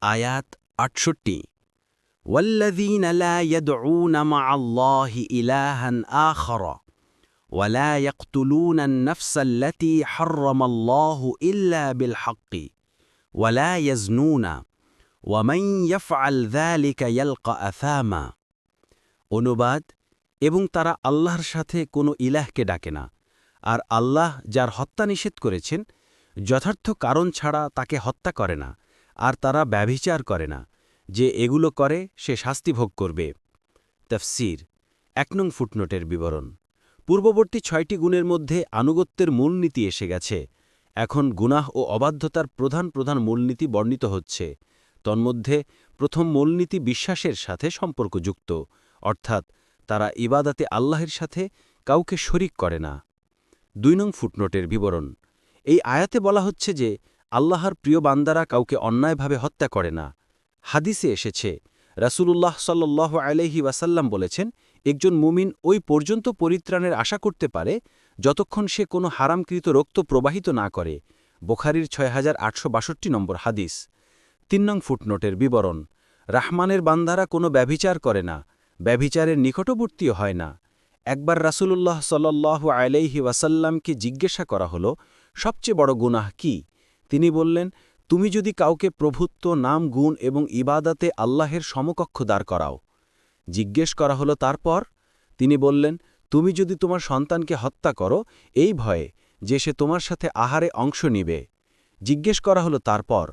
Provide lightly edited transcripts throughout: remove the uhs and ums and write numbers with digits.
আয়াত ৬৮ والذين لا يدعون مع الله إلها آخر ولا يقتلون النفس التي حرم الله إلا بالحق ولا يزنون ومن يفعل ذلك يلقى أثاما অনুবাদ এবং তারা আল্লাহর সাথে কোনো ইলাহকে ডাকে না আর আল্লাহ যার হত্যা নিষেধ করেছেন যথার্থ কারণ ছাড়া তাকে হত্যা করে না আর তারা ব্যভিচার করে না যে এগুলো করে সে শাস্তি ভোগ করবে তাফসীর ১ নং ফুটনোটের বিবরণ পূর্ববর্তী ৬টি গুণের মধ্যে আনুগত্যের মূলনীতি এসে গেছে এখন গুনাহ ও অবাধ্যতার প্রধান প্রধান মূলনীতি বর্ণিত হচ্ছে তন্মধ্যে প্রথম মূলনীতি বিশ্বাসের সাথে সম্পর্কযুক্ত অর্থাৎ তারা ইবাদাতে আল্লাহের সাথে কাউকে শরিক করে না ২ নং ফুটনোটের বিবরণ এই আয়াতে বলা হচ্ছে যে আল্লাহর প্রিয় বান্দারা কাউকে অন্যায়ভাবে হত্যা করে না হাদিসে এসেছে রাসূলুল্লাহ সাল্লাল্লাহু আলাইহি ওয়াসাল্লাম বলেছেন একজন মুমিন ওই পর্যন্ত পরিত্রাণের আশা করতে পারে যতক্ষণ সে কোনো হারামকৃত রক্ত প্রবাহিত না করে বুখারীর ৬৮৬২ নম্বর হাদিস ৩ নং ফুটনোটের বিবরণ রাহমানের বান্দারা কোনো ব্যভিচার করে না ব্যভিচারের নিকটবর্তীও হয় না একবার রাসূলুল্লাহ সাল্লাল্লাহু আলাইহি ওয়াসাল্লামকে জিজ্ঞাসা করা হলো সবচেয়ে বড় গুনাহ কি তিনি বললেন তুমি যদি কাউকে প্রভুত্ব নাম গুণ এবং ইবাদাতে আল্লাহের সমকক্ষ দাঁড় করাও জিজ্ঞেস করা হলো তারপর তিনি বললেন তুমি যদি তোমার সন্তানকে হত্যা করো এই ভয়ে যে সে তোমার সাথে আহারে অংশ নিবে জিজ্ঞেস করা হলো তারপর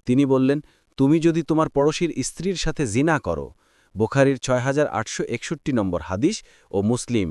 তিনি বললেন তুমি যদি তোমার পড়োশীর স্ত্রীর সাথে জিনা করো বুখারীর ৬৮৬১ নম্বর হাদিস ও মুসলিম